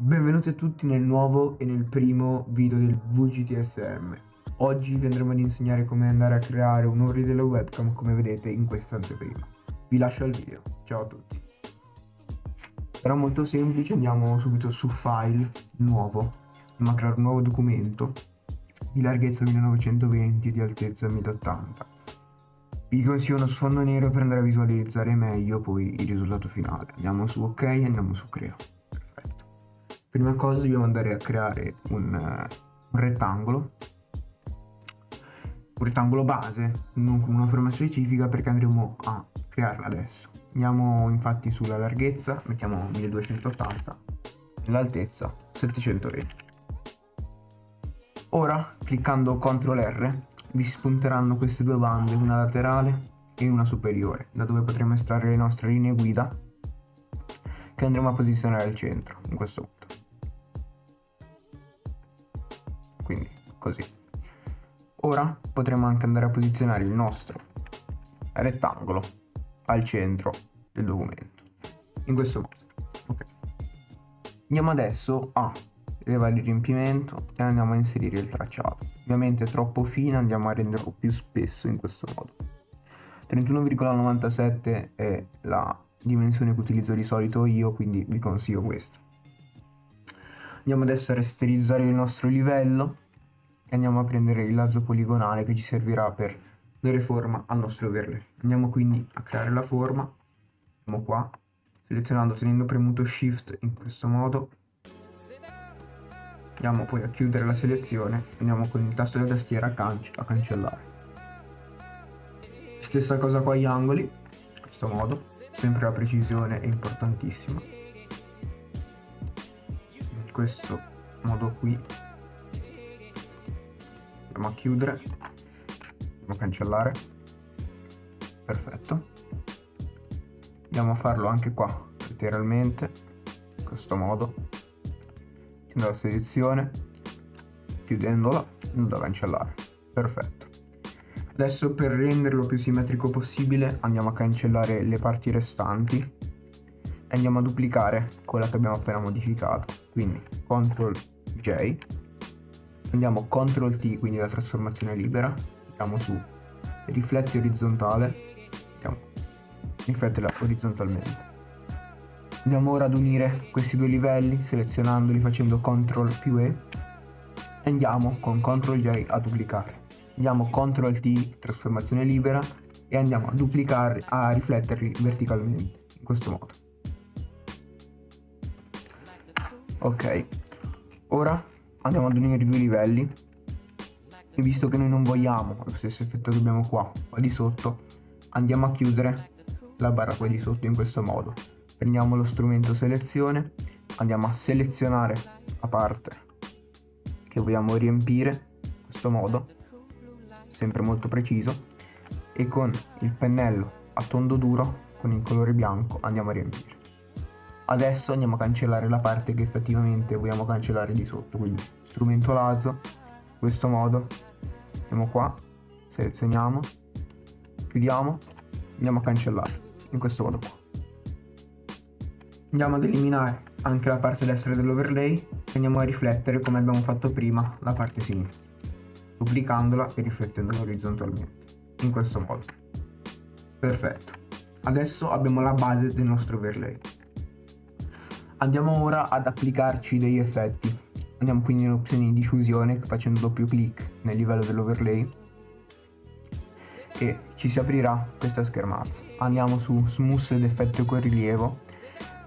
Benvenuti a tutti nel nuovo e nel primo video del VGTSM. Oggi vi andremo ad insegnare come andare a creare un overlay della webcam come vedete in questa anteprima. Vi lascio al video, ciao a tutti. Sarà molto semplice, andiamo subito su File, Nuovo, andiamo a creare un nuovo documento di larghezza 1920 e di altezza 1080. Vi consiglio uno sfondo nero per andare a visualizzare meglio poi il risultato finale. Andiamo su OK e andiamo su Crea. Prima cosa dobbiamo andare a creare un rettangolo base, non con una forma specifica perché andremo a crearla adesso. Andiamo infatti sulla larghezza, mettiamo 1280 e l'altezza 720. Ora cliccando CTRL R vi spunteranno queste due bande, una laterale e una superiore, da dove potremo estrarre le nostre linee guida che andremo a posizionare al centro, in questo modo. Quindi così. Ora potremo anche andare a posizionare il nostro rettangolo al centro del documento, in questo modo. Okay. Andiamo adesso a elevare il riempimento e andiamo a inserire il tracciato. Ovviamente è troppo fine, andiamo a renderlo più spesso in questo modo. 31,97 è la dimensione che utilizzo di solito io, quindi vi consiglio questo. Andiamo adesso a rasterizzare il nostro livello e andiamo a prendere il lazzo poligonale che ci servirà per dare forma al nostro overlay. Andiamo quindi a creare la forma, andiamo qua, selezionando tenendo premuto Shift in questo modo. Andiamo poi a chiudere la selezione, andiamo con il tasto della tastiera a cancellare. Stessa cosa con gli angoli, in questo modo, sempre la precisione è importantissima. In questo modo qui andiamo a chiudere, andiamo a cancellare, perfetto. Andiamo a farlo anche qua lateralmente, in questo modo, la selezione, chiudendola, andando a cancellare, perfetto. Adesso per renderlo più simmetrico possibile andiamo a cancellare le parti restanti e andiamo a duplicare quella che abbiamo appena modificato, quindi CTRL J, andiamo CTRL T, quindi la trasformazione libera, andiamo su rifletti orizzontale, andiamo a rifletterla orizzontalmente. Andiamo ora ad unire questi due livelli selezionandoli facendo CTRL più E e andiamo con CTRL J a duplicare. Andiamo CTRL T, trasformazione libera, e andiamo a duplicare, a rifletterli verticalmente, in questo modo. Ok, ora andiamo ad unire i due livelli e visto che noi non vogliamo lo stesso effetto che abbiamo qua di sotto, andiamo a chiudere la barra qua di sotto in questo modo. Prendiamo lo strumento selezione, andiamo a selezionare la parte che vogliamo riempire, in questo modo, sempre molto preciso, e con il pennello a tondo duro, con il colore bianco, andiamo a riempire. Adesso andiamo a cancellare la parte che effettivamente vogliamo cancellare di sotto, quindi strumento lazzo, in questo modo, andiamo qua, selezioniamo, chiudiamo, andiamo a cancellare, in questo modo qua. Andiamo ad eliminare anche la parte destra dell'overlay e andiamo a riflettere come abbiamo fatto prima la parte sinistra, duplicandola e riflettendola orizzontalmente, in questo modo. Perfetto. Adesso abbiamo la base del nostro overlay. Andiamo ora ad applicarci degli effetti. Andiamo quindi nelle opzioni di diffusione facendo doppio clic nel livello dell'overlay e ci si aprirà questa schermata. Andiamo su Smooth ed effetto con rilievo.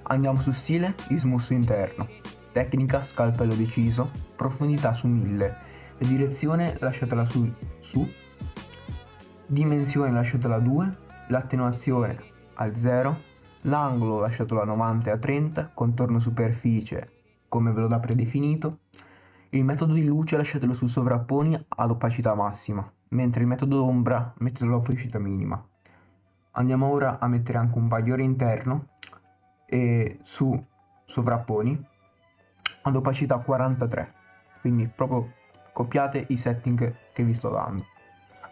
Andiamo su stile e smooth interno, tecnica scalpello deciso, profondità su 1000, la direzione lasciatela su, dimensione lasciatela 2, l'attenuazione al 0, l'angolo lasciatelo a 90 e a 30, contorno superficie come ve lo dà predefinito, il metodo di luce lasciatelo su sovrapponi ad opacità massima, mentre il metodo ombra mettetelo a opacità minima. Andiamo ora a mettere anche un bagliore interno e su sovrapponi ad opacità 43, quindi proprio copiate i setting che vi sto dando.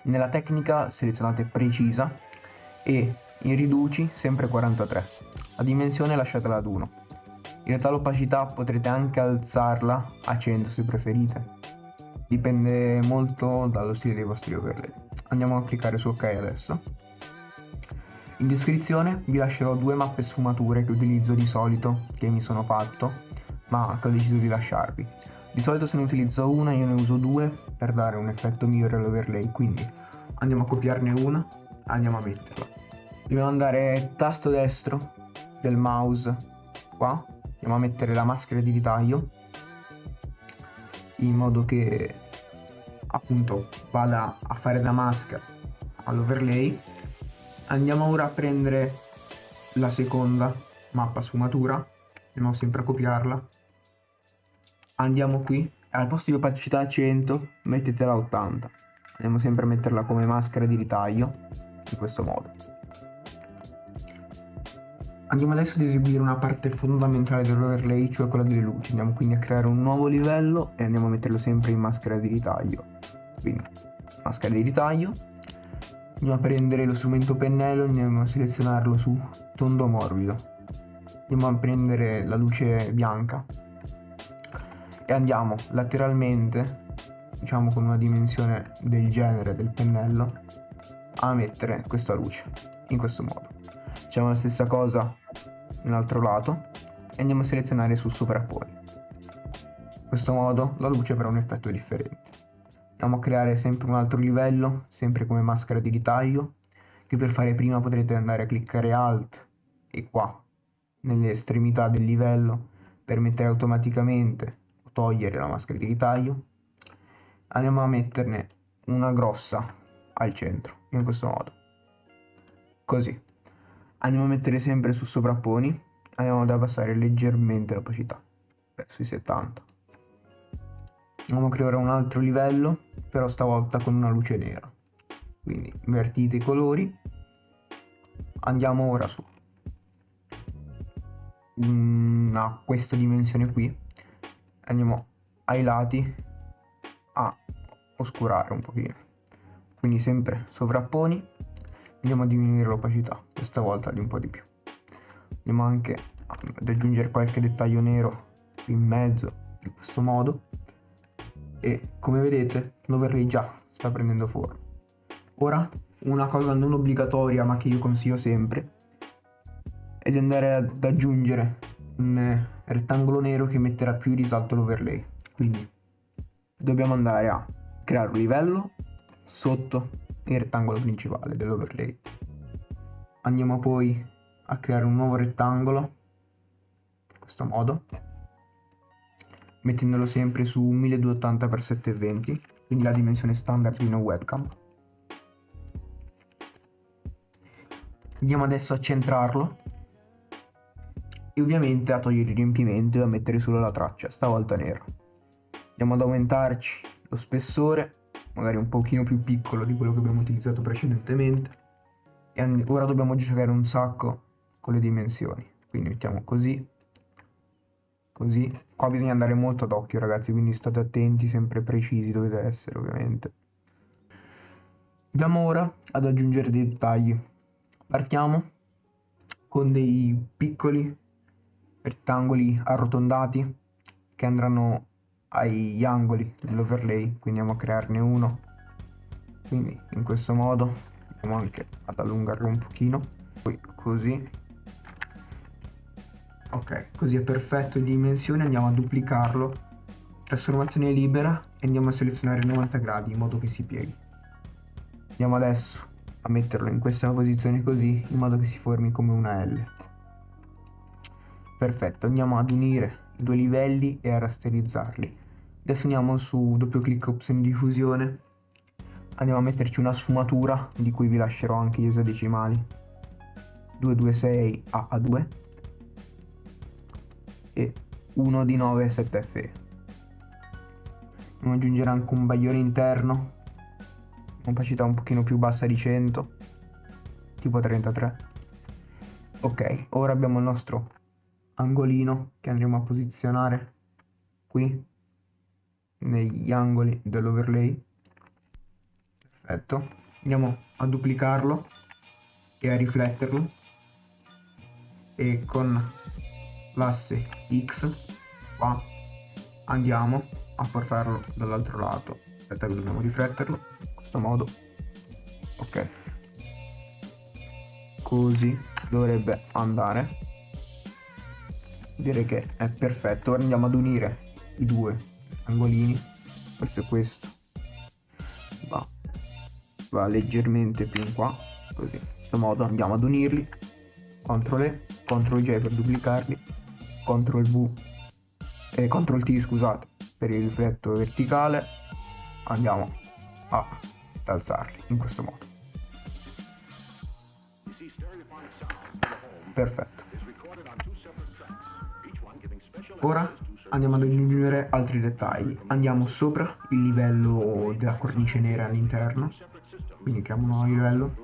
Nella tecnica selezionate precisa e in riduci sempre 43, la dimensione lasciatela ad 1, realtà l'opacità potrete anche alzarla a 100 se preferite, dipende molto dallo stile dei vostri overlay. Andiamo a cliccare su ok adesso. In descrizione vi lascerò 2 mappe sfumature che utilizzo di solito, che mi sono fatto, ma che ho deciso di lasciarvi. Di solito se ne utilizzo una io ne uso 2 per dare un effetto migliore all'overlay, quindi andiamo a copiarne una, andiamo a metterla. Dobbiamo andare tasto destro del mouse qua, andiamo a mettere la maschera di ritaglio in modo che appunto vada a fare da maschera all'overlay. Andiamo ora a prendere la seconda mappa sfumatura, andiamo sempre a copiarla, andiamo qui e al posto di opacità 100 mettetela a 80, andiamo sempre a metterla come maschera di ritaglio in questo modo. Andiamo adesso ad eseguire una parte fondamentale dell'overlay, cioè quella delle luci. Andiamo quindi a creare un nuovo livello e andiamo a metterlo sempre in maschera di ritaglio. Quindi maschera di ritaglio, andiamo a prendere lo strumento pennello, andiamo a selezionarlo su tondo morbido, andiamo a prendere la luce bianca e andiamo lateralmente, diciamo con una dimensione del genere del pennello, a mettere questa luce in questo modo. Facciamo la stessa cosa nell'altro lato e andiamo a selezionare su sovrapponi. In questo modo la luce avrà un effetto differente. Andiamo a creare sempre un altro livello, sempre come maschera di ritaglio, che per fare prima potrete andare a cliccare Alt e qua, nelle estremità del livello, per mettere automaticamente o togliere la maschera di ritaglio. Andiamo a metterne una grossa al centro, in questo modo. Così. Andiamo a mettere sempre su sovrapponi, andiamo ad abbassare leggermente l'opacità, sui 70. Andiamo a creare un altro livello, però stavolta con una luce nera. Quindi invertite i colori, andiamo ora su a questa dimensione qui, andiamo ai lati a oscurare un pochino. Quindi sempre sovrapponi, andiamo a diminuire l'opacità, questa volta di un po' di più. Andiamo anche ad aggiungere qualche dettaglio nero in mezzo, in questo modo, e come vedete l'overlay già sta prendendo forma. Ora una cosa non obbligatoria ma che io consiglio sempre è di andare ad aggiungere un rettangolo nero che metterà più in risalto l'overlay. Quindi dobbiamo andare a creare un livello sotto il rettangolo principale dell'overlay, andiamo poi a creare un nuovo rettangolo in questo modo, mettendolo sempre su 1280x720, quindi la dimensione standard di una webcam. Andiamo adesso a centrarlo e ovviamente a togliere il riempimento e a mettere solo la traccia, stavolta nera. Andiamo ad aumentarci lo spessore, magari un pochino più piccolo di quello che abbiamo utilizzato precedentemente, e ora dobbiamo giocare un sacco con le dimensioni, quindi mettiamo così, così. Qua bisogna andare molto ad occhio ragazzi, quindi state attenti, sempre precisi dovete essere ovviamente. Andiamo ora ad aggiungere dei dettagli. Partiamo con dei piccoli rettangoli arrotondati che andranno agli angoli dell'overlay, quindi andiamo a crearne uno, quindi in questo modo andiamo anche ad allungarlo un pochino, poi così. Ok, così è perfetto in dimensione, andiamo a duplicarlo, trasformazione libera e andiamo a selezionare 90 gradi in modo che si pieghi. Andiamo adesso a metterlo in questa posizione così, in modo che si formi come una L. Perfetto, andiamo ad unire i due livelli e a rasterizzarli. Adesso andiamo su doppio clic opzione di diffusione, andiamo a metterci una sfumatura di cui vi lascerò anche gli esadecimali, 226 AA2 e 1 di 9 7FE. Andiamo ad aggiungere anche un bagliore interno, opacità un pochino più bassa di 100, tipo 33. Ok, ora abbiamo il nostro angolino che andremo a posizionare qui negli angoli dell'overlay. Perfetto, andiamo a duplicarlo e a rifletterlo, e con l'asse X qua, andiamo a portarlo dall'altro lato. Aspetta che dobbiamo rifletterlo in questo modo. Ok, così dovrebbe andare. Direi che è perfetto. Ora andiamo ad unire i due angolini, questo e questo, va leggermente più in qua, così, in questo modo andiamo ad unirli. CTRL E, CTRL J per duplicarli, CTRL V e CTRL T, scusate, per il rifletto verticale. Andiamo ad alzarli in questo modo. Perfetto. Ora andiamo ad aggiungere altri dettagli. Andiamo sopra il livello della cornice nera all'interno, quindi creiamo un nuovo livello,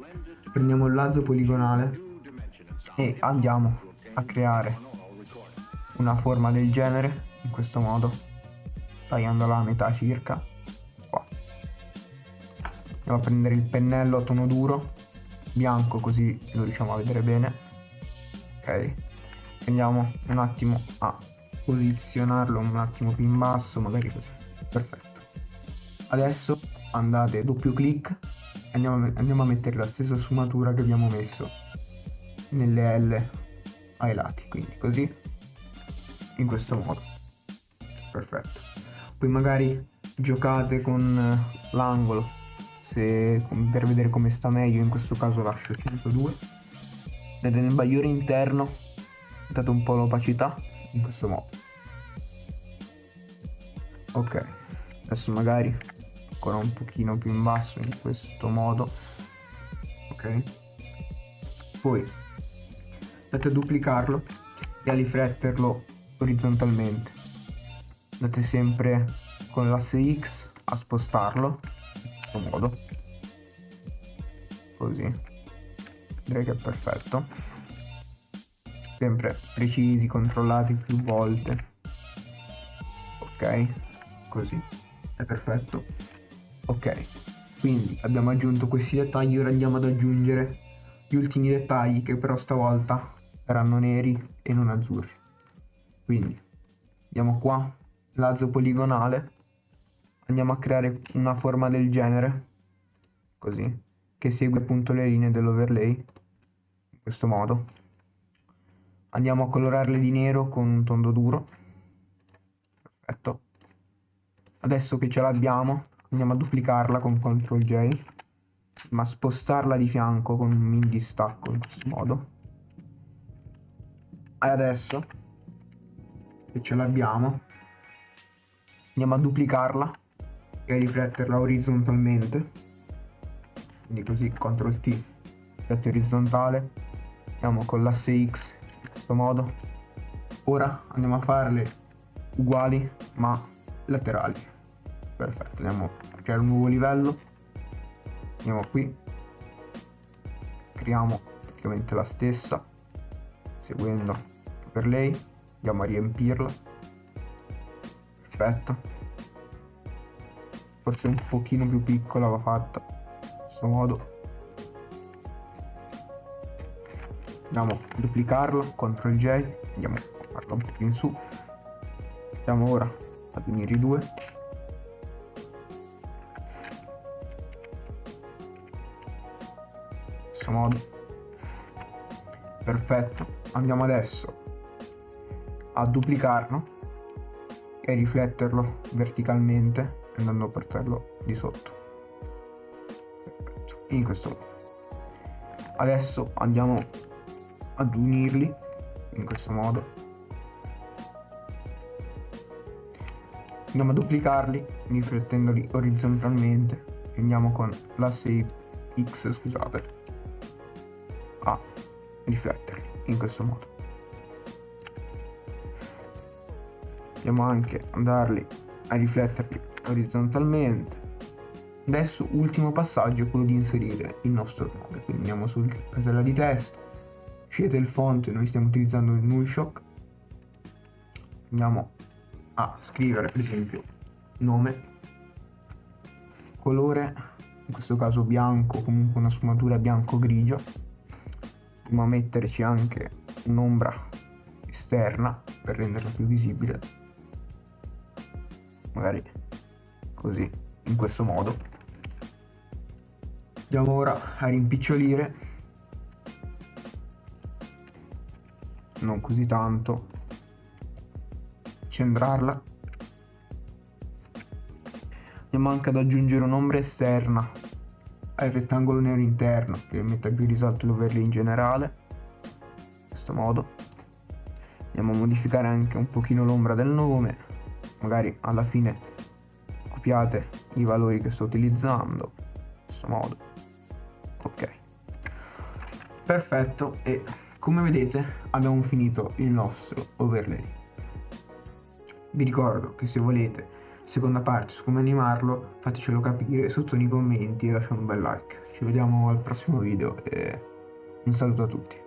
prendiamo il lazzo poligonale e andiamo a creare una forma del genere in questo modo, tagliandola a metà circa qua. Andiamo a prendere il pennello a tono duro bianco, così lo riusciamo a vedere bene. Ok, andiamo un attimo a posizionarlo un attimo più in basso, magari così. Perfetto. Adesso andate doppio clic e andiamo a mettere la stessa sfumatura che abbiamo messo nelle L ai lati, quindi così, in questo modo. Perfetto. Poi magari giocate con l'angolo per vedere come sta meglio. In questo caso lascio 102. Vedete, nel bagliore interno date un po' l'opacità in questo modo. Ok, adesso magari ancora un pochino più in basso in questo modo. Ok, poi andate a duplicarlo e a rifletterlo orizzontalmente. Andate sempre con l'asse X a spostarlo in questo modo, così. Direi che è perfetto. Sempre precisi, controllati più volte. Ok, così è perfetto. Ok, quindi abbiamo aggiunto questi dettagli. Ora andiamo ad aggiungere gli ultimi dettagli, che però stavolta saranno neri e non azzurri. Quindi andiamo qua, lazzo poligonale, andiamo a creare una forma del genere, così, che segue appunto le linee dell'overlay, in questo modo. Andiamo a colorarle di nero con un tondo duro. Perfetto. Adesso che ce l'abbiamo, andiamo a duplicarla con CTRL J, ma spostarla di fianco con un min distacco in questo modo. E adesso che ce l'abbiamo, andiamo a duplicarla e a rifletterla orizzontalmente, quindi così, CTRL T, riflette orizzontale. Andiamo con l'asse X in questo modo. Ora andiamo a farle uguali ma laterali. Perfetto, andiamo a creare un nuovo livello. Andiamo qui, creiamo praticamente la stessa seguendo per lei, andiamo a riempirla. Perfetto, forse un pochino più piccola va fatta in questo modo. Andiamo a duplicarlo, CTRL J, andiamo a farlo un po' più in su. Andiamo ora ad unire i due. In questo modo. Perfetto. Andiamo adesso a duplicarlo e a rifletterlo verticalmente, andando a portarlo di sotto. Perfetto. In questo modo. Adesso andiamo ad unirli in questo modo. Andiamo a duplicarli riflettendoli orizzontalmente e andiamo con l'asse X, scusate, a rifletterli in questo modo. Andiamo anche a andarli a rifletterli orizzontalmente. Adesso ultimo passaggio è quello di inserire il nostro nome, quindi andiamo sulla casella di testo, scegliete il font, noi stiamo utilizzando il Nullshock, andiamo a scrivere per esempio nome, colore, in questo caso bianco, comunque una sfumatura bianco-grigio, andiamo a metterci anche un'ombra esterna esterna per renderla più visibile, magari così, in questo modo. Andiamo ora a rimpicciolire, non così tanto, centrarla. Andiamo anche ad aggiungere un'ombra esterna al rettangolo nero interno che metta più risalto l'overlay in generale, in questo modo. Andiamo a modificare anche un pochino l'ombra del nome, magari alla fine copiate i valori che sto utilizzando, in questo modo. Ok, perfetto, e come vedete abbiamo finito il nostro overlay. Vi ricordo che se volete seconda parte su come animarlo fatecelo capire sotto nei commenti e lasciate un bel like. Ci vediamo al prossimo video e un saluto a tutti.